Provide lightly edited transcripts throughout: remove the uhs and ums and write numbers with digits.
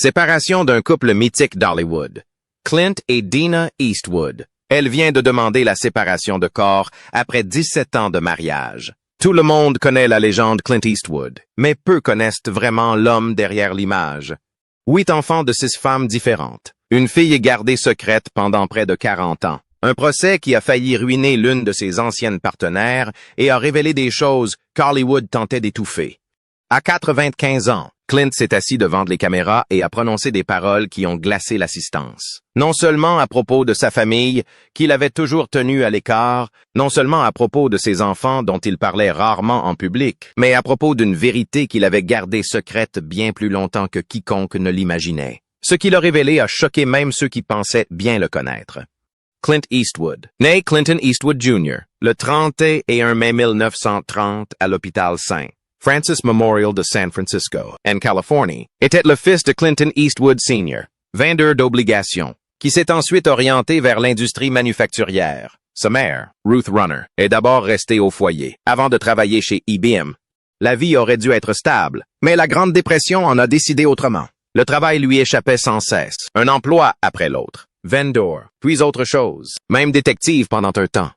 Séparation d'un couple mythique d'Hollywood. Clint et Dina Eastwood. Elle vient de demander la séparation de corps après 17 ans de mariage. Tout le monde connaît la légende Clint Eastwood, mais peu connaissent vraiment l'homme derrière l'image. 8 enfants de 6 femmes différentes. Une fille gardée secrète pendant près de 40 ans. Un procès qui a failli ruiner l'une de ses anciennes partenaires et a révélé des choses qu'Hollywood tentait d'étouffer. À 95 ans, Clint s'est assis devant les caméras et a prononcé des paroles qui ont glacé l'assistance. Non seulement à propos de sa famille, qu'il avait toujours tenue à l'écart, non seulement à propos de ses enfants dont il parlait rarement en public, mais à propos d'une vérité qu'il avait gardée secrète bien plus longtemps que quiconque ne l'imaginait. Ce qu'il a révélé a choqué même ceux qui pensaient bien le connaître. Clint Eastwood, né Clinton Eastwood Jr., le 31 mai 1930 à l'hôpital St. Francis Memorial de San Francisco, en Californie, était le fils de Clinton Eastwood Sr., vendeur d'obligations, qui s'est ensuite orienté vers l'industrie manufacturière. Sa mère, Ruth Runner, est d'abord restée au foyer, avant de travailler chez IBM. La vie aurait dû être stable, mais la Grande Dépression en a décidé autrement. Le travail lui échappait sans cesse, un emploi après l'autre. Vendor, puis autre chose, même détective pendant un temps.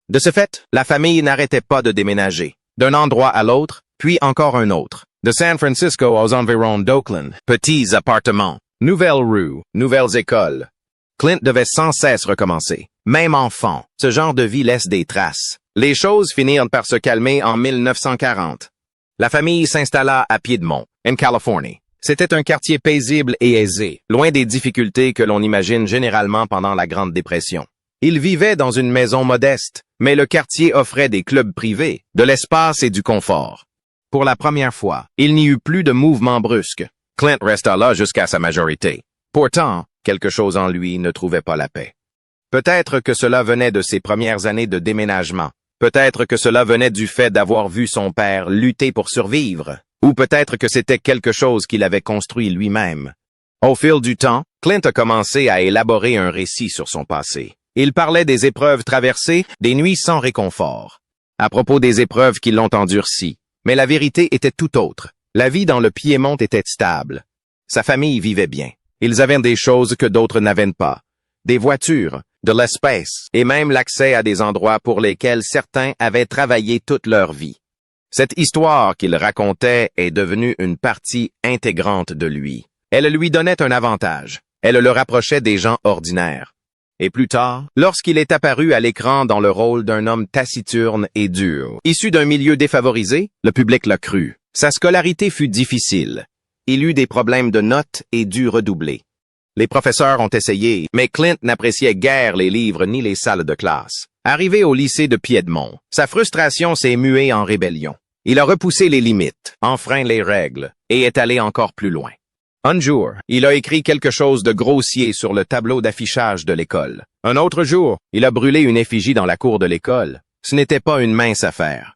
De ce fait, la famille n'arrêtait pas de déménager, d'un endroit à l'autre, puis encore un autre. De San Francisco aux environs d'Oakland, petits appartements, nouvelles rues, nouvelles écoles. Clint devait sans cesse recommencer. Même enfant, ce genre de vie laisse des traces. Les choses finirent par se calmer en 1940. La famille s'installa à Piedmont, en Californie. C'était un quartier paisible et aisé, loin des difficultés que l'on imagine généralement pendant la Grande Dépression. Ils vivaient dans une maison modeste, mais le quartier offrait des clubs privés, de l'espace et du confort. Pour la première fois, il n'y eut plus de mouvements brusques. Clint resta là jusqu'à sa majorité. Pourtant, quelque chose en lui ne trouvait pas la paix. Peut-être que cela venait de ses premières années de déménagement. Peut-être que cela venait du fait d'avoir vu son père lutter pour survivre. Ou peut-être que c'était quelque chose qu'il avait construit lui-même. Au fil du temps, Clint a commencé à élaborer un récit sur son passé. Il parlait des épreuves traversées, des nuits sans réconfort. À propos des épreuves qui l'ont endurci. Mais la vérité était tout autre. La vie dans le Piémont était stable. Sa famille vivait bien. Ils avaient des choses que d'autres n'avaient pas. Des voitures, de l'espace, et même l'accès à des endroits pour lesquels certains avaient travaillé toute leur vie. Cette histoire qu'il racontait est devenue une partie intégrante de lui. Elle lui donnait un avantage. Elle le rapprochait des gens ordinaires. Et plus tard, lorsqu'il est apparu à l'écran dans le rôle d'un homme taciturne et dur, issu d'un milieu défavorisé, le public l'a cru. Sa scolarité fut difficile. Il eut des problèmes de notes et dut redoubler. Les professeurs ont essayé, mais Clint n'appréciait guère les livres ni les salles de classe. Arrivé au lycée de Piedmont, sa frustration s'est muée en rébellion. Il a repoussé les limites, enfreint les règles, et est allé encore plus loin. Un jour, il a écrit quelque chose de grossier sur le tableau d'affichage de l'école. Un autre jour, il a brûlé une effigie dans la cour de l'école. Ce n'était pas une mince affaire.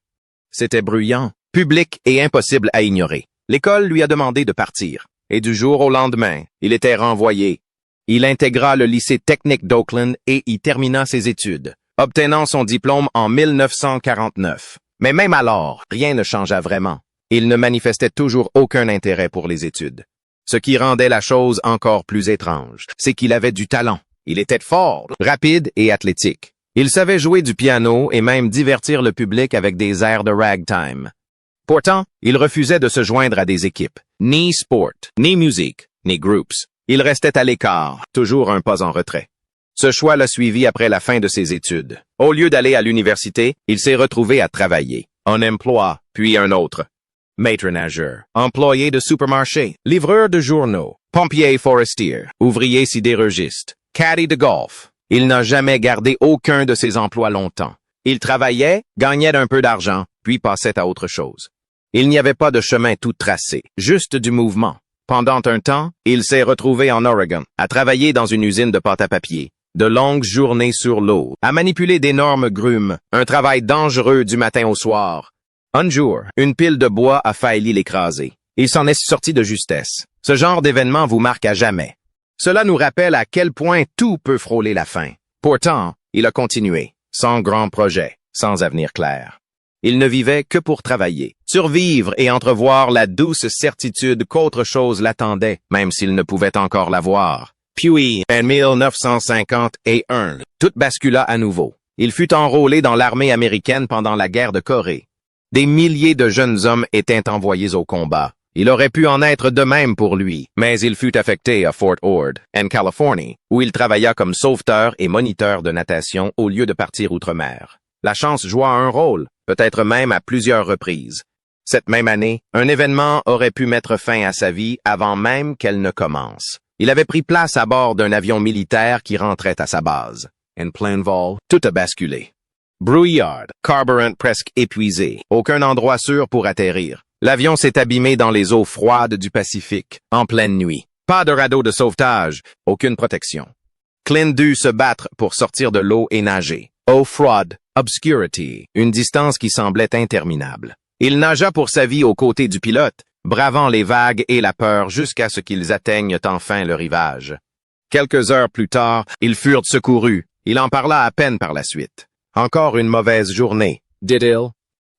C'était bruyant, public et impossible à ignorer. L'école lui a demandé de partir. Et du jour au lendemain, il était renvoyé. Il intégra le lycée technique d'Oakland et y termina ses études, obtenant son diplôme en 1949. Mais même alors, rien ne changea vraiment. Il ne manifestait toujours aucun intérêt pour les études. Ce qui rendait la chose encore plus étrange, c'est qu'il avait du talent. Il était fort, rapide et athlétique. Il savait jouer du piano et même divertir le public avec des airs de ragtime. Pourtant, il refusait de se joindre à des équipes, ni sport, ni musique, ni groups. Il restait à l'écart, toujours un pas en retrait. Ce choix l'a suivi après la fin de ses études. Au lieu d'aller à l'université, il s'est retrouvé à travailler. Un emploi, puis un autre. Maître nageur, employé de supermarché, livreur de journaux, pompier forestier, ouvrier sidérurgiste, caddy de golf. Il n'a jamais gardé aucun de ses emplois longtemps. Il travaillait, gagnait un peu d'argent, puis passait à autre chose. Il n'y avait pas de chemin tout tracé, juste du mouvement. Pendant un temps, il s'est retrouvé en Oregon, à travailler dans une usine de pâte à papier. De longues journées sur l'eau, à manipuler d'énormes grumes, un travail dangereux du matin au soir. Un jour, une pile de bois a failli l'écraser. Il s'en est sorti de justesse. Ce genre d'événement vous marque à jamais. Cela nous rappelle à quel point tout peut frôler la fin. Pourtant, il a continué, sans grand projet, sans avenir clair. Il ne vivait que pour travailler, survivre et entrevoir la douce certitude qu'autre chose l'attendait, même s'il ne pouvait encore la voir. Puis, en 1951, tout bascula à nouveau. Il fut enrôlé dans l'armée américaine pendant la guerre de Corée. Des milliers de jeunes hommes étaient envoyés au combat. Il aurait pu en être de même pour lui, mais il fut affecté à Fort Ord, en Californie, où il travailla comme sauveteur et moniteur de natation au lieu de partir outre-mer. La chance joua un rôle, peut-être même à plusieurs reprises. Cette même année, un événement aurait pu mettre fin à sa vie avant même qu'elle ne commence. Il avait pris place à bord d'un avion militaire qui rentrait à sa base. En plein vol, tout a basculé. Brouillard, carburant presque épuisé, aucun endroit sûr pour atterrir. L'avion s'est abîmé dans les eaux froides du Pacifique, en pleine nuit. Pas de radeau de sauvetage, aucune protection. Clint dut se battre pour sortir de l'eau et nager. Eau froide, obscurity, une distance qui semblait interminable. Il nagea pour sa vie aux côtés du pilote, bravant les vagues et la peur jusqu'à ce qu'ils atteignent enfin le rivage. Quelques heures plus tard, ils furent secourus. Il en parla à peine par la suite. Encore une mauvaise journée, dit-il.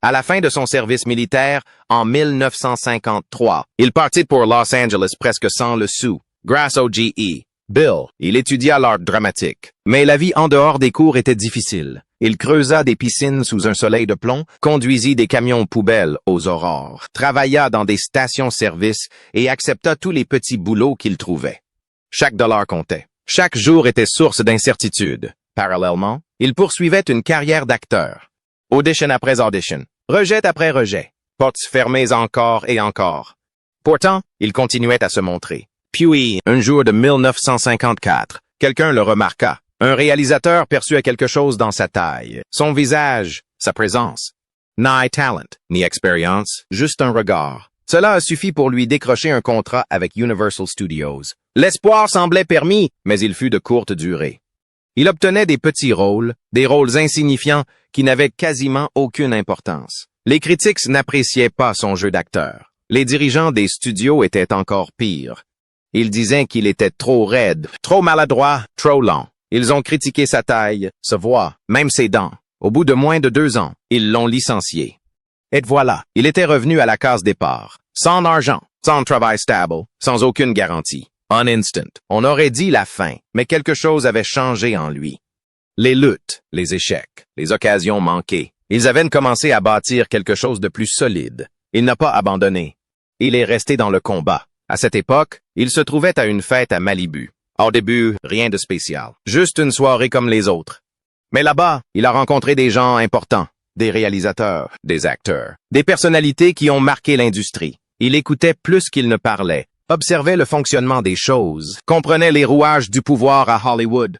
À la fin de son service militaire, en 1953, il partit pour Los Angeles presque sans le sou, grâce au GE. Bill, il étudia l'art dramatique. Mais la vie en dehors des cours était difficile. Il creusa des piscines sous un soleil de plomb, conduisit des camions poubelles aux aurores, travailla dans des stations-service et accepta tous les petits boulots qu'il trouvait. Chaque dollar comptait. Chaque jour était source d'incertitude. Parallèlement, il poursuivait une carrière d'acteur. Audition après audition, rejet après rejet, portes fermées encore et encore. Pourtant, il continuait à se montrer. Puis, un jour de 1954, quelqu'un le remarqua. Un réalisateur perçut quelque chose dans sa taille, son visage, sa présence. Ni talent, ni expérience, juste un regard. Cela a suffi pour lui décrocher un contrat avec Universal Studios. L'espoir semblait permis, mais il fut de courte durée. Il obtenait des petits rôles, des rôles insignifiants qui n'avaient quasiment aucune importance. Les critiques n'appréciaient pas son jeu d'acteur. Les dirigeants des studios étaient encore pires. Ils disaient qu'il était trop raide, trop maladroit, trop lent. Ils ont critiqué sa taille, sa voix, même ses dents. Au bout de moins de 2 ans, ils l'ont licencié. Et voilà, il était revenu à la case départ. Sans argent, sans travail stable, sans aucune garantie. On instant, on aurait dit la fin, mais quelque chose avait changé en lui. Les luttes, les échecs, les occasions manquées. Ils avaient commencé à bâtir quelque chose de plus solide. Il n'a pas abandonné. Il est resté dans le combat. À cette époque, il se trouvait à une fête à Malibu. Au début, rien de spécial. Juste une soirée comme les autres. Mais là-bas, il a rencontré des gens importants. Des réalisateurs, des acteurs, des personnalités qui ont marqué l'industrie. Il écoutait plus qu'il ne parlait, observait le fonctionnement des choses, comprenait les rouages du pouvoir à Hollywood.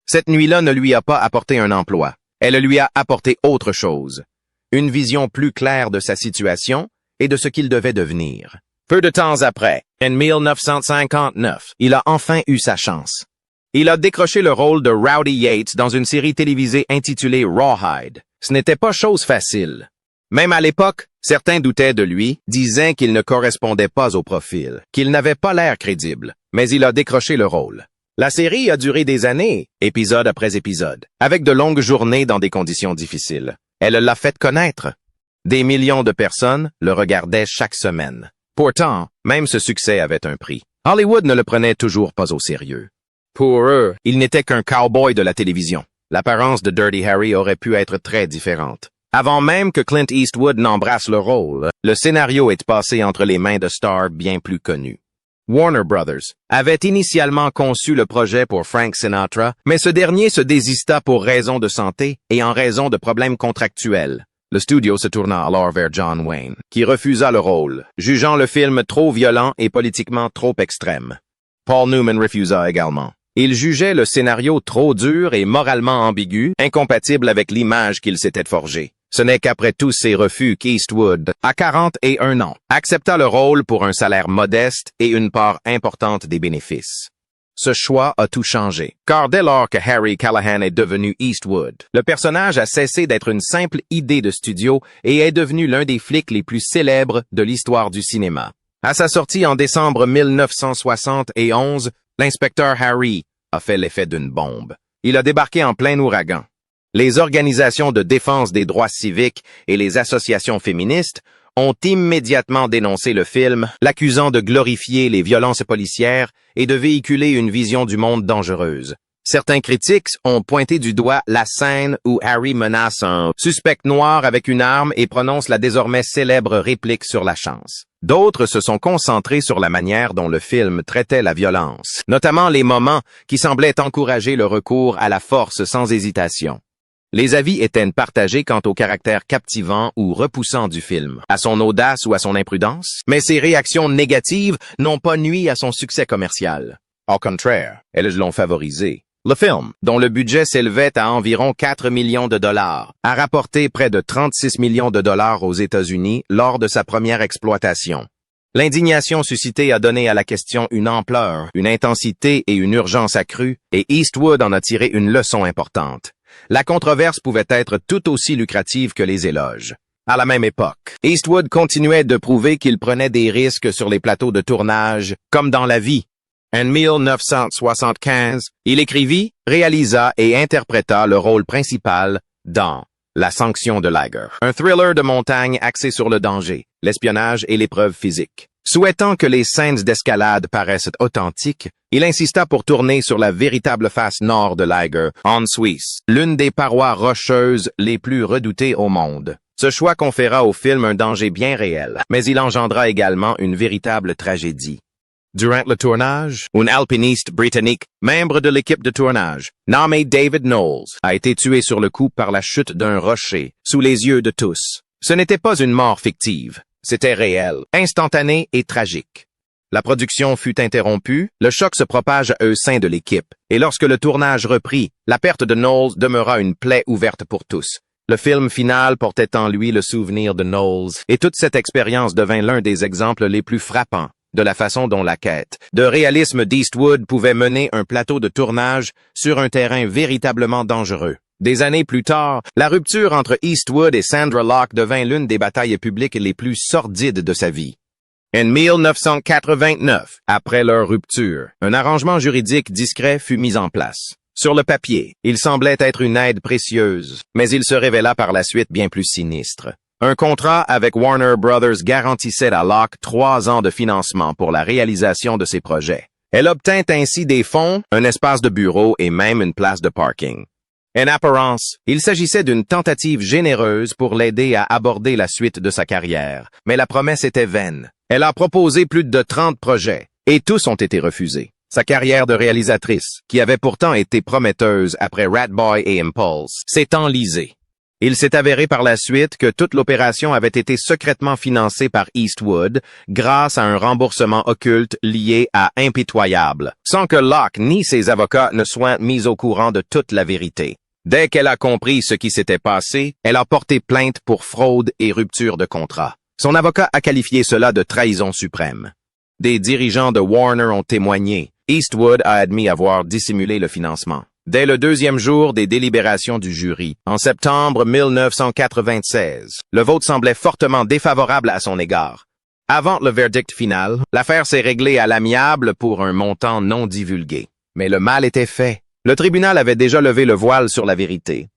Cette nuit-là ne lui a pas apporté un emploi. Elle lui a apporté autre chose. Une vision plus claire de sa situation et de ce qu'il devait devenir. Peu de temps après, en 1959, il a enfin eu sa chance. Il a décroché le rôle de Rowdy Yates dans une série télévisée intitulée Rawhide. Ce n'était pas chose facile. Même à l'époque, certains doutaient de lui, disant qu'il ne correspondait pas au profil, qu'il n'avait pas l'air crédible, mais il a décroché le rôle. La série a duré des années, épisode après épisode, avec de longues journées dans des conditions difficiles. Elle l'a fait connaître. Des millions de personnes le regardaient chaque semaine. Pourtant, même ce succès avait un prix. Hollywood ne le prenait toujours pas au sérieux. Pour eux, il n'était qu'un cowboy de la télévision. L'apparence de Dirty Harry aurait pu être très différente. Avant même que Clint Eastwood n'embrasse le rôle, le scénario est passé entre les mains de stars bien plus connus. Warner Brothers avait initialement conçu le projet pour Frank Sinatra, mais ce dernier se désista pour raisons de santé et en raison de problèmes contractuels. Le studio se tourna alors vers John Wayne, qui refusa le rôle, jugeant le film trop violent et politiquement trop extrême. Paul Newman refusa également. Il jugeait le scénario trop dur et moralement ambigu, incompatible avec l'image qu'il s'était forgée. Ce n'est qu'après tous ces refus qu'Eastwood, à 41 ans, accepta le rôle pour un salaire modeste et une part importante des bénéfices. Ce choix a tout changé, car dès lors que Harry Callahan est devenu Eastwood, le personnage a cessé d'être une simple idée de studio et est devenu l'un des flics les plus célèbres de l'histoire du cinéma. À sa sortie en décembre 1971, l'inspecteur Harry a fait l'effet d'une bombe. Il a débarqué en plein ouragan. Les organisations de défense des droits civiques et les associations féministes ont immédiatement dénoncé le film, l'accusant de glorifier les violences policières et de véhiculer une vision du monde dangereuse. Certains critiques ont pointé du doigt la scène où Harry menace un suspect noir avec une arme et prononce la désormais célèbre réplique sur la chance. D'autres se sont concentrés sur la manière dont le film traitait la violence, notamment les moments qui semblaient encourager le recours à la force sans hésitation. Les avis étaient partagés quant au caractère captivant ou repoussant du film, à son audace ou à son imprudence, mais ces réactions négatives n'ont pas nui à son succès commercial. Au contraire, elles l'ont favorisé. Le film, dont le budget s'élevait à environ 4 millions de dollars, a rapporté près de 36 millions de dollars aux États-Unis lors de sa première exploitation. L'indignation suscitée a donné à la question une ampleur, une intensité et une urgence accrues, et Eastwood en a tiré une leçon importante. La controverse pouvait être tout aussi lucrative que les éloges. À la même époque, Eastwood continuait de prouver qu'il prenait des risques sur les plateaux de tournage, comme dans la vie. En 1975, il écrivit, réalisa et interpréta le rôle principal dans La sanction de Liger, un thriller de montagne axé sur le danger, l'espionnage et l'épreuve physique. Souhaitant que les scènes d'escalade paraissent authentiques, il insista pour tourner sur la véritable face nord de Liger, en Suisse, l'une des parois rocheuses les plus redoutées au monde. Ce choix conféra au film un danger bien réel, mais il engendra également une véritable tragédie. Durant le tournage, un alpiniste britannique, membre de l'équipe de tournage, nommé David Knowles, a été tué sur le coup par la chute d'un rocher, sous les yeux de tous. Ce n'était pas une mort fictive, c'était réel, instantané et tragique. La production fut interrompue, le choc se propage au sein de l'équipe, et lorsque le tournage reprit, la perte de Knowles demeura une plaie ouverte pour tous. Le film final portait en lui le souvenir de Knowles, et toute cette expérience devint l'un des exemples les plus frappants de la façon dont la quête de réalisme d'Eastwood pouvait mener un plateau de tournage sur un terrain véritablement dangereux. Des années plus tard, la rupture entre Eastwood et Sandra Locke devint l'une des batailles publiques les plus sordides de sa vie. En 1989, après leur rupture, un arrangement juridique discret fut mis en place. Sur le papier, il semblait être une aide précieuse, mais il se révéla par la suite bien plus sinistre. Un contrat avec Warner Brothers garantissait à Locke 3 ans de financement pour la réalisation de ses projets. Elle obtint ainsi des fonds, un espace de bureau et même une place de parking. En apparence, il s'agissait d'une tentative généreuse pour l'aider à aborder la suite de sa carrière, mais la promesse était vaine. Elle a proposé plus de 30 projets, et tous ont été refusés. Sa carrière de réalisatrice, qui avait pourtant été prometteuse après Rat Boy et Impulse, s'est enlisée. Il s'est avéré par la suite que toute l'opération avait été secrètement financée par Eastwood grâce à un remboursement occulte lié à Impitoyable, sans que Locke ni ses avocats ne soient mis au courant de toute la vérité. Dès qu'elle a compris ce qui s'était passé, elle a porté plainte pour fraude et rupture de contrat. Son avocat a qualifié cela de trahison suprême. Des dirigeants de Warner ont témoigné. Eastwood a admis avoir dissimulé le financement. Dès le 2e jour des délibérations du jury, en septembre 1996, le vote semblait fortement défavorable à son égard. Avant le verdict final, l'affaire s'est réglée à l'amiable pour un montant non divulgué. Mais le mal était fait. Le tribunal avait déjà levé le voile sur la vérité.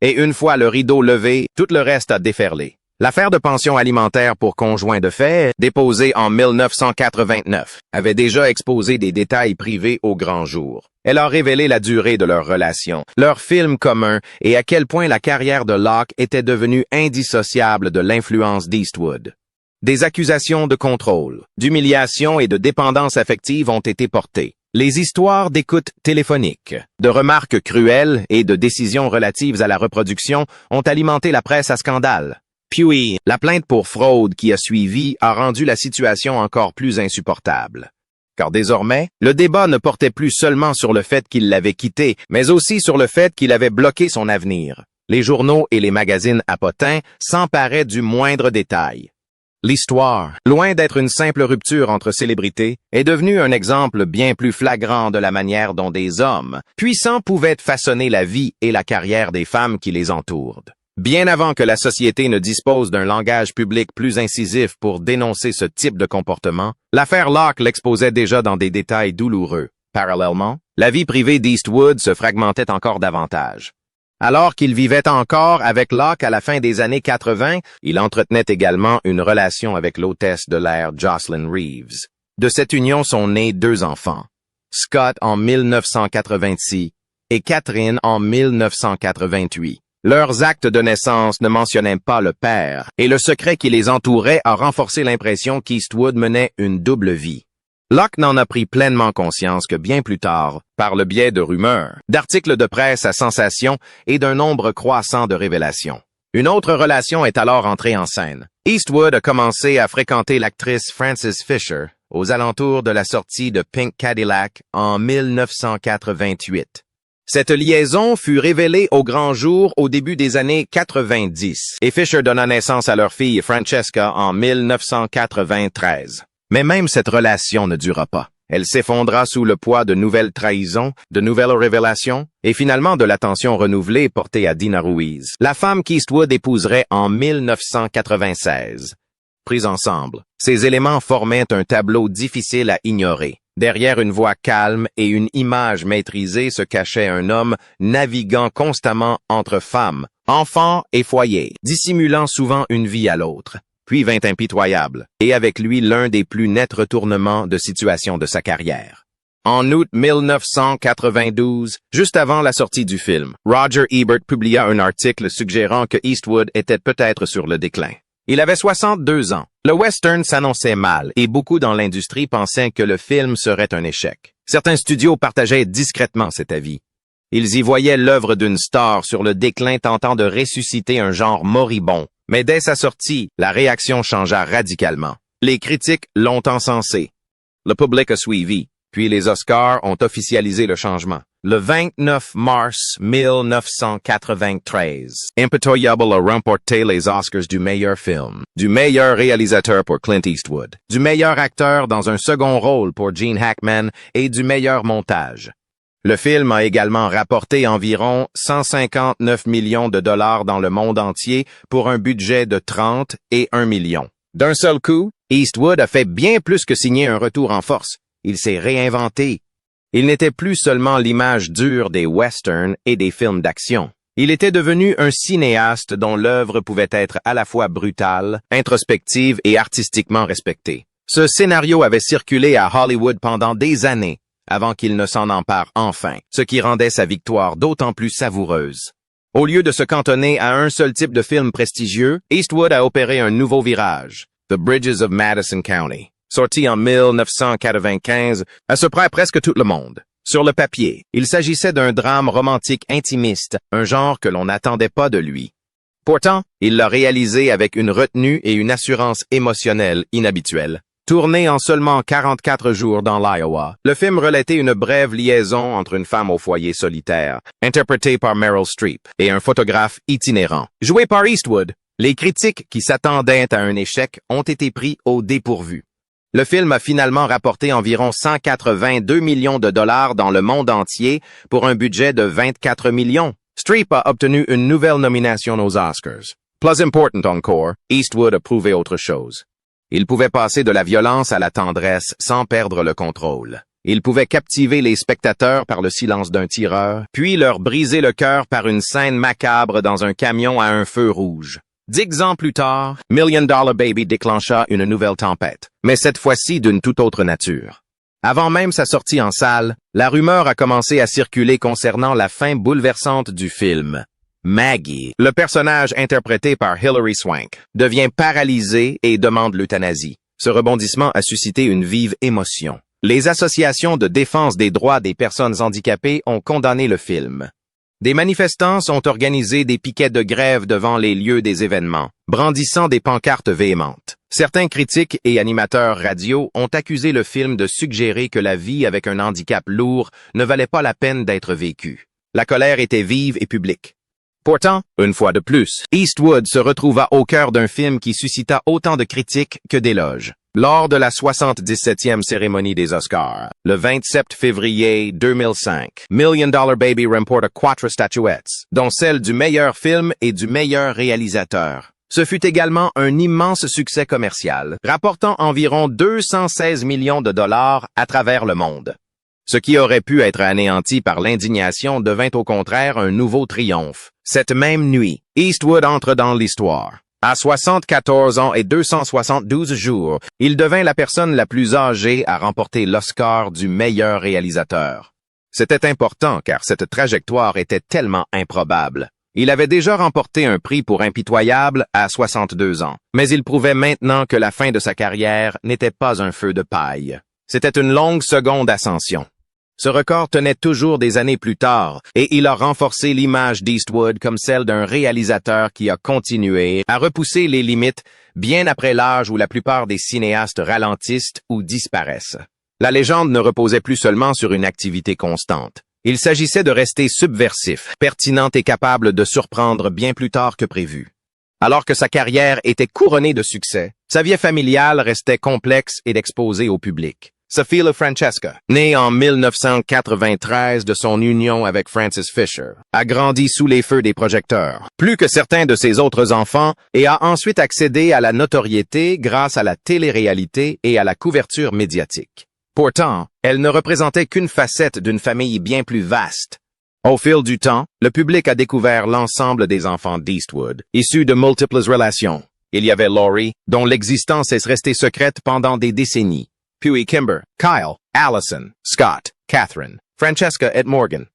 Et une fois le rideau levé, tout le reste a déferlé. L'affaire de pension alimentaire pour conjoint de fait, déposée en 1989, avait déjà exposé des détails privés au grand jour. Elle a révélé la durée de leur relation, leur film commun et à quel point la carrière de Locke était devenue indissociable de l'influence d'Eastwood. Des accusations de contrôle, d'humiliation et de dépendance affective ont été portées. Les histoires d'écoute téléphonique, de remarques cruelles et de décisions relatives à la reproduction ont alimenté la presse à scandale. Puis, la plainte pour fraude qui a suivi a rendu la situation encore plus insupportable. Car désormais, le débat ne portait plus seulement sur le fait qu'il l'avait quitté, mais aussi sur le fait qu'il avait bloqué son avenir. Les journaux et les magazines à potins s'emparaient du moindre détail. L'histoire, loin d'être une simple rupture entre célébrités, est devenue un exemple bien plus flagrant de la manière dont des hommes puissants pouvaient façonner la vie et la carrière des femmes qui les entourent. Bien avant que la société ne dispose d'un langage public plus incisif pour dénoncer ce type de comportement, l'affaire Locke l'exposait déjà dans des détails douloureux. Parallèlement, la vie privée d'Eastwood se fragmentait encore davantage. Alors qu'il vivait encore avec Locke à la fin des années 80, il entretenait également une relation avec l'hôtesse de l'air Jocelyn Reeves. De cette union sont nés 2 enfants, Scott en 1986 et Catherine en 1988. Leurs actes de naissance ne mentionnaient pas le père, et le secret qui les entourait a renforcé l'impression qu'Eastwood menait une double vie. Locke n'en a pris pleinement conscience que bien plus tard, par le biais de rumeurs, d'articles de presse à sensation et d'un nombre croissant de révélations. Une autre relation est alors entrée en scène. Eastwood a commencé à fréquenter l'actrice Frances Fisher aux alentours de la sortie de Pink Cadillac en 1988. Cette liaison fut révélée au grand jour au début des années 90 et Fisher donna naissance à leur fille Francesca en 1993. Mais même cette relation ne dura pas. Elle s'effondra sous le poids de nouvelles trahisons, de nouvelles révélations et finalement de l'attention renouvelée portée à Dina Ruiz, la femme qu'Eastwood épouserait en 1996. Pris ensemble, ces éléments formaient un tableau difficile à ignorer. Derrière une voix calme et une image maîtrisée se cachait un homme naviguant constamment entre femmes, enfants et foyers, dissimulant souvent une vie à l'autre, puis vint impitoyable, et avec lui l'un des plus nets retournements de situation de sa carrière. En août 1992, juste avant la sortie du film, Roger Ebert publia un article suggérant que Eastwood était peut-être sur le déclin. Il avait 62 ans. Le western s'annonçait mal et beaucoup dans l'industrie pensaient que le film serait un échec. Certains studios partageaient discrètement cet avis. Ils y voyaient l'œuvre d'une star sur le déclin tentant de ressusciter un genre moribond. Mais dès sa sortie, la réaction changea radicalement. Les critiques l'ont encensé. Le public a suivi, puis les Oscars ont officialisé le changement. Le 29 mars 1993, Impitoyable a remporté les Oscars du meilleur film, du meilleur réalisateur pour Clint Eastwood, du meilleur acteur dans un second rôle pour Gene Hackman et du meilleur montage. Le film a également rapporté environ 159 millions de dollars dans le monde entier pour un budget de 30 et 1 million. D'un seul coup, Eastwood a fait bien plus que signer un retour en force. Il s'est réinventé. Il n'était plus seulement l'image dure des westerns et des films d'action. Il était devenu un cinéaste dont l'œuvre pouvait être à la fois brutale, introspective et artistiquement respectée. Ce scénario avait circulé à Hollywood pendant des années, avant qu'il ne s'en empare enfin, ce qui rendait sa victoire d'autant plus savoureuse. Au lieu de se cantonner à un seul type de film prestigieux, Eastwood a opéré un nouveau virage, The Bridges of Madison County. Sorti en 1995, à ce près presque tout le monde. Sur le papier, il s'agissait d'un drame romantique intimiste, un genre que l'on n'attendait pas de lui. Pourtant, il l'a réalisé avec une retenue et une assurance émotionnelle inhabituelle. Tourné en seulement 44 jours dans l'Iowa, le film relatait une brève liaison entre une femme au foyer solitaire, interprétée par Meryl Streep, et un photographe itinérant, joué par Eastwood. Les critiques qui s'attendaient à un échec ont été pris au dépourvu. Le film a finalement rapporté environ 182 millions de dollars dans le monde entier pour un budget de 24 millions. Streep a obtenu une nouvelle nomination aux Oscars. Plus important encore, Eastwood a prouvé autre chose. Il pouvait passer de la violence à la tendresse sans perdre le contrôle. Il pouvait captiver les spectateurs par le silence d'un tireur, puis leur briser le cœur par une scène macabre dans un camion à un feu rouge. 10 ans plus tard, Million Dollar Baby déclencha une nouvelle tempête, mais cette fois-ci d'une toute autre nature. Avant même sa sortie en salle, la rumeur a commencé à circuler concernant la fin bouleversante du film. Maggie, le personnage interprété par Hilary Swank, devient paralysée et demande l'euthanasie. Ce rebondissement a suscité une vive émotion. Les associations de défense des droits des personnes handicapées ont condamné le film. Des manifestants ont organisé des piquets de grève devant les lieux des événements, brandissant des pancartes véhémentes. Certains critiques et animateurs radio ont accusé le film de suggérer que la vie avec un handicap lourd ne valait pas la peine d'être vécue. La colère était vive et publique. Pourtant, une fois de plus, Eastwood se retrouva au cœur d'un film qui suscita autant de critiques que d'éloges. Lors de la 77e cérémonie des Oscars, le 27 février 2005, Million Dollar Baby remporta 4 statuettes, dont celle du meilleur film et du meilleur réalisateur. Ce fut également un immense succès commercial, rapportant environ 216 millions de dollars à travers le monde. Ce qui aurait pu être anéanti par l'indignation devint au contraire un nouveau triomphe. Cette même nuit, Eastwood entre dans l'histoire. À 74 ans et 272 jours, il devint la personne la plus âgée à remporter l'Oscar du meilleur réalisateur. C'était important car cette trajectoire était tellement improbable. Il avait déjà remporté un prix pour Impitoyable à 62 ans, mais il prouvait maintenant que la fin de sa carrière n'était pas un feu de paille. C'était une longue seconde ascension. Ce record tenait toujours des années plus tard, et il a renforcé l'image d'Eastwood comme celle d'un réalisateur qui a continué à repousser les limites bien après l'âge où la plupart des cinéastes ralentissent ou disparaissent. La légende ne reposait plus seulement sur une activité constante. Il s'agissait de rester subversif, pertinent et capable de surprendre bien plus tard que prévu. Alors que sa carrière était couronnée de succès, sa vie familiale restait complexe et exposée au public. Sophie LaFrancesca, née en 1993 de son union avec Francis Fisher, a grandi sous les feux des projecteurs, plus que certains de ses autres enfants, et a ensuite accédé à la notoriété grâce à la télé-réalité et à la couverture médiatique. Pourtant, elle ne représentait qu'une facette d'une famille bien plus vaste. Au fil du temps, le public a découvert l'ensemble des enfants d'Eastwood, issus de multiples relations. Il y avait Laurie, dont l'existence est restée secrète pendant des décennies. Puis Kimber, Kyle, Allison, Scott, Catherine, Francesca et Morgan.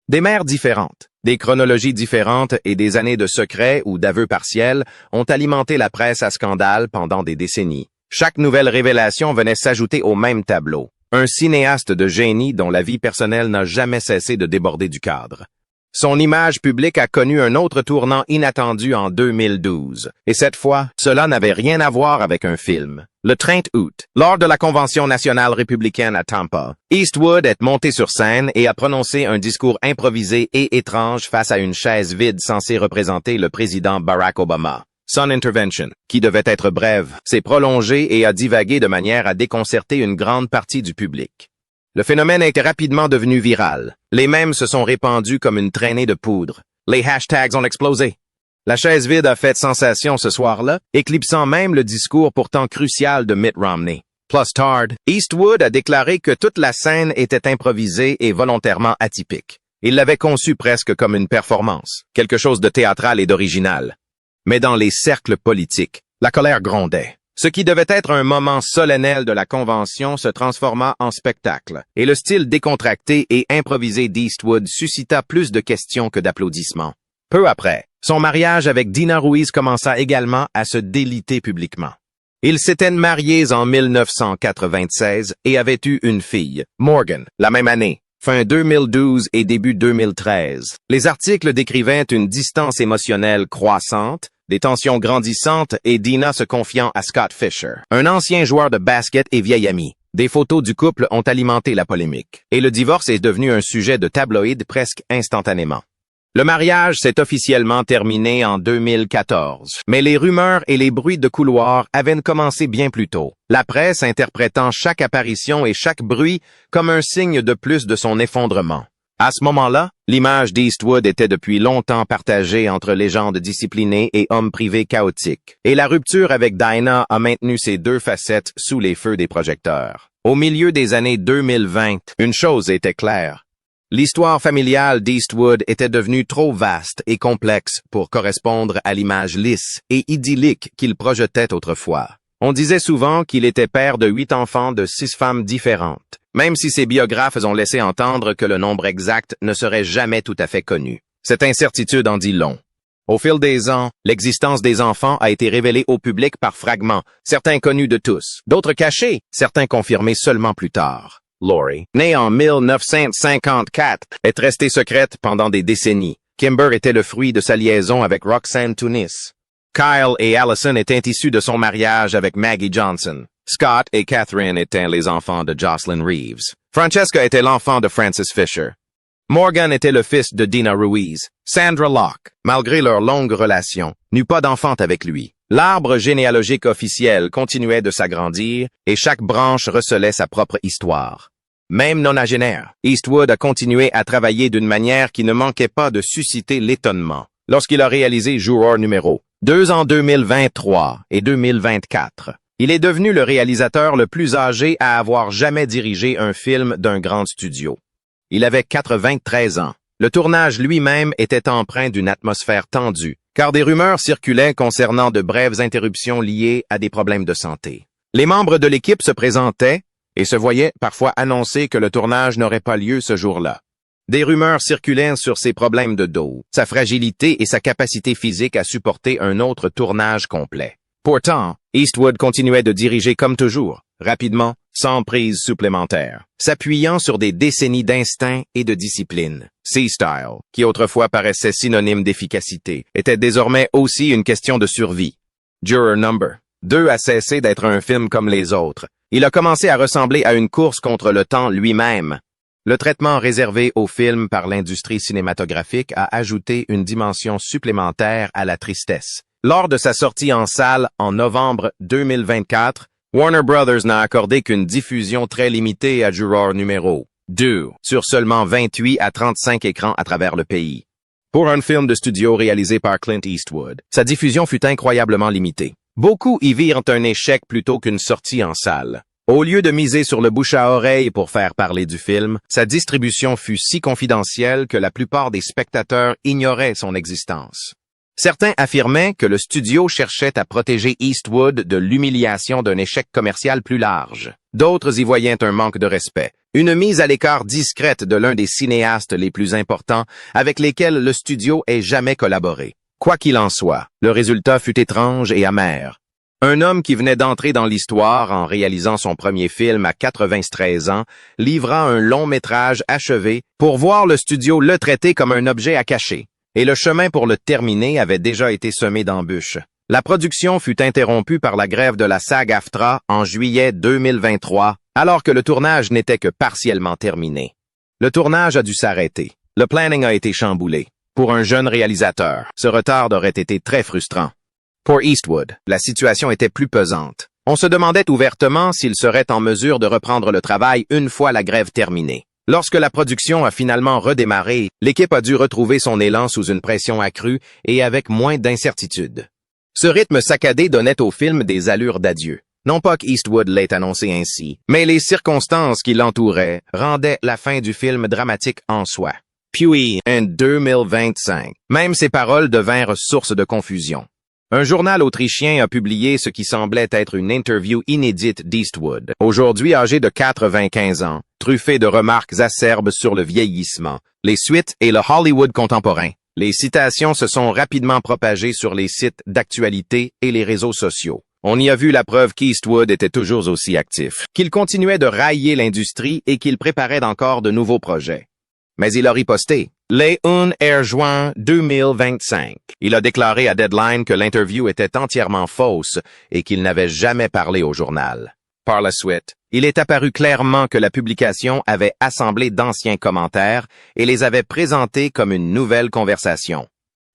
Des mères différentes, des chronologies différentes et des années de secrets ou d'aveux partiels ont alimenté la presse à scandale pendant des décennies. Chaque nouvelle révélation venait s'ajouter au même tableau. Un cinéaste de génie dont la vie personnelle n'a jamais cessé de déborder du cadre. Son image publique a connu un autre tournant inattendu en 2012. Et cette fois, cela n'avait rien à voir avec un film. Le 30 août, lors de la Convention nationale républicaine à Tampa, Eastwood est monté sur scène et a prononcé un discours improvisé et étrange face à une chaise vide censée représenter le président Barack Obama. Son intervention, qui devait être brève, s'est prolongée et a divagué de manière à déconcerter une grande partie du public. Le phénomène est rapidement devenu viral. Les mèmes se sont répandus comme une traînée de poudre. Les hashtags ont explosé. La chaise vide a fait sensation ce soir-là, éclipsant même le discours pourtant crucial de Mitt Romney. Plus tard, Eastwood a déclaré que toute la scène était improvisée et volontairement atypique. Il l'avait conçue presque comme une performance, quelque chose de théâtral et d'original. Mais dans les cercles politiques, la colère grondait. Ce qui devait être un moment solennel de la convention se transforma en spectacle, et le style décontracté et improvisé d'Eastwood suscita plus de questions que d'applaudissements. Peu après, son mariage avec Dina Ruiz commença également à se déliter publiquement. Ils s'étaient mariés en 1996 et avaient eu une fille, Morgan, la même année, fin 2012 et début 2013. Les articles décrivaient une distance émotionnelle croissante, des tensions grandissantes et Dina se confiant à Scott Fisher, un ancien joueur de basket et vieil ami. Des photos du couple ont alimenté la polémique, et le divorce est devenu un sujet de tabloïd presque instantanément. Le mariage s'est officiellement terminé en 2014, mais les rumeurs et les bruits de couloir avaient commencé bien plus tôt, la presse interprétant chaque apparition et chaque bruit comme un signe de plus de son effondrement. À ce moment-là, l'image d'Eastwood était depuis longtemps partagée entre légendes disciplinées et hommes privés chaotiques, et la rupture avec Dinah a maintenu ces deux facettes sous les feux des projecteurs. Au milieu des années 2020, une chose était claire. L'histoire familiale d'Eastwood était devenue trop vaste et complexe pour correspondre à l'image lisse et idyllique qu'il projetait autrefois. On disait souvent qu'il était père de 8 enfants de 6 femmes différentes, même si ses biographes ont laissé entendre que le nombre exact ne serait jamais tout à fait connu. Cette incertitude en dit long. Au fil des ans, l'existence des enfants a été révélée au public par fragments, certains connus de tous, d'autres cachés, certains confirmés seulement plus tard. Laurie, née en 1954, est restée secrète pendant des décennies. Kimber était le fruit de sa liaison avec Roxanne Tunis. Kyle et Allison étaient issus de son mariage avec Maggie Johnson. Scott et Catherine étaient les enfants de Jocelyn Reeves. Francesca était l'enfant de Francis Fisher. Morgan était le fils de Dina Ruiz. Sandra Locke, malgré leur longue relation, n'eut pas d'enfant avec lui. L'arbre généalogique officiel continuait de s'agrandir et chaque branche recelait sa propre histoire. Même nonagénaire, Eastwood a continué à travailler d'une manière qui ne manquait pas de susciter l'étonnement lorsqu'il a réalisé Juror numéro 2 en 2023 et 2024. Il est devenu le réalisateur le plus âgé à avoir jamais dirigé un film d'un grand studio. Il avait 93 ans. Le tournage lui-même était empreint d'une atmosphère tendue, car des rumeurs circulaient concernant de brèves interruptions liées à des problèmes de santé. Les membres de l'équipe se présentaient et se voyaient parfois annoncer que le tournage n'aurait pas lieu ce jour-là. Des rumeurs circulaient sur ses problèmes de dos, sa fragilité et sa capacité physique à supporter un autre tournage complet. Pourtant, Eastwood continuait de diriger comme toujours, rapidement, sans prise supplémentaire, s'appuyant sur des décennies d'instinct et de discipline. C-Style, qui autrefois paraissait synonyme d'efficacité, était désormais aussi une question de survie. Juror Number 2 a cessé d'être un film comme les autres. Il a commencé à ressembler à une course contre le temps lui-même. Le traitement réservé au film par l'industrie cinématographique a ajouté une dimension supplémentaire à la tristesse. Lors de sa sortie en salle en novembre 2024, Warner Brothers n'a accordé qu'une diffusion très limitée à Juror numéro 2, sur seulement 28 à 35 écrans à travers le pays. Pour un film de studio réalisé par Clint Eastwood, sa diffusion fut incroyablement limitée. Beaucoup y virent un échec plutôt qu'une sortie en salle. Au lieu de miser sur le bouche à oreille pour faire parler du film, sa distribution fut si confidentielle que la plupart des spectateurs ignoraient son existence. Certains affirmaient que le studio cherchait à protéger Eastwood de l'humiliation d'un échec commercial plus large. D'autres y voyaient un manque de respect, une mise à l'écart discrète de l'un des cinéastes les plus importants avec lesquels le studio ait jamais collaboré. Quoi qu'il en soit, le résultat fut étrange et amer. Un homme qui venait d'entrer dans l'histoire en réalisant son premier film à 93 ans livra un long métrage achevé pour voir le studio le traiter comme un objet à cacher. Et le chemin pour le terminer avait déjà été semé d'embûches. La production fut interrompue par la grève de la SAG-AFTRA en juillet 2023, alors que le tournage n'était que partiellement terminé. Le tournage a dû s'arrêter. Le planning a été chamboulé. Pour un jeune réalisateur, ce retard aurait été très frustrant. Pour Eastwood, la situation était plus pesante. On se demandait ouvertement s'il serait en mesure de reprendre le travail une fois la grève terminée. Lorsque la production a finalement redémarré, l'équipe a dû retrouver son élan sous une pression accrue et avec moins d'incertitude. Ce rythme saccadé donnait au film des allures d'adieu. Non pas qu'Eastwood l'ait annoncé ainsi, mais les circonstances qui l'entouraient rendaient la fin du film dramatique en soi. Puis, en 2025, même ses paroles devinrent source de confusion. Un journal autrichien a publié ce qui semblait être une interview inédite d'Eastwood, aujourd'hui âgé de 95 ans, truffé de remarques acerbes sur le vieillissement, les suites et le Hollywood contemporain. Les citations se sont rapidement propagées sur les sites d'actualité et les réseaux sociaux. On y a vu la preuve qu'Eastwood était toujours aussi actif, qu'il continuait de railler l'industrie et qu'il préparait encore de nouveaux projets. Mais il a riposté. Le 1 juin 2025, il a déclaré à Deadline que l'interview était entièrement fausse et qu'il n'avait jamais parlé au journal. Par la suite, il est apparu clairement que la publication avait assemblé d'anciens commentaires et les avait présentés comme une nouvelle conversation.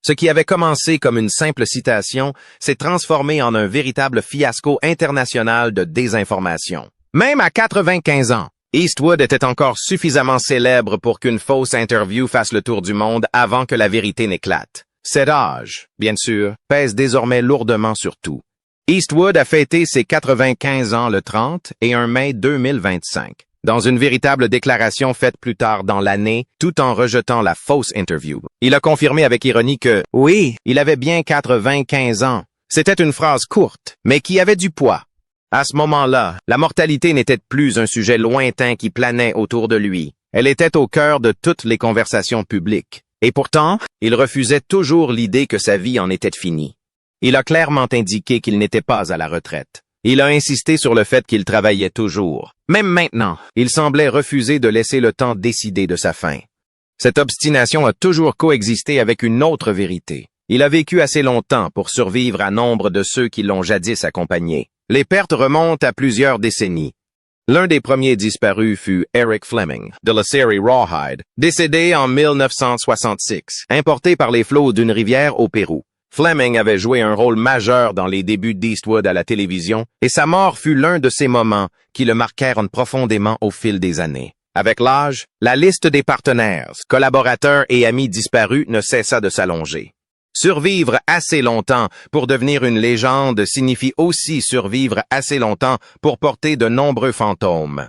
Ce qui avait commencé comme une simple citation s'est transformé en un véritable fiasco international de désinformation. Même à 95 ans, Eastwood était encore suffisamment célèbre pour qu'une fausse interview fasse le tour du monde avant que la vérité n'éclate. Cet âge, bien sûr, pèse désormais lourdement sur tout. Eastwood a fêté ses 95 ans le 30 et 1 mai 2025, dans une véritable déclaration faite plus tard dans l'année, tout en rejetant la fausse interview. Il a confirmé avec ironie que, oui, il avait bien 95 ans. C'était une phrase courte, mais qui avait du poids. À ce moment-là, la mortalité n'était plus un sujet lointain qui planait autour de lui. Elle était au cœur de toutes les conversations publiques. Et pourtant, il refusait toujours l'idée que sa vie en était finie. Il a clairement indiqué qu'il n'était pas à la retraite. Il a insisté sur le fait qu'il travaillait toujours. Même maintenant, il semblait refuser de laisser le temps décider de sa fin. Cette obstination a toujours coexisté avec une autre vérité. Il a vécu assez longtemps pour survivre à nombre de ceux qui l'ont jadis accompagné. Les pertes remontent à plusieurs décennies. L'un des premiers disparus fut Eric Fleming, de la série Rawhide, décédé en 1966, importé par les flots d'une rivière au Pérou. Fleming avait joué un rôle majeur dans les débuts d'Eastwood à la télévision, et sa mort fut l'un de ces moments qui le marquèrent profondément au fil des années. Avec l'âge, la liste des partenaires, collaborateurs et amis disparus ne cessa de s'allonger. Survivre assez longtemps pour devenir une légende signifie aussi survivre assez longtemps pour porter de nombreux fantômes.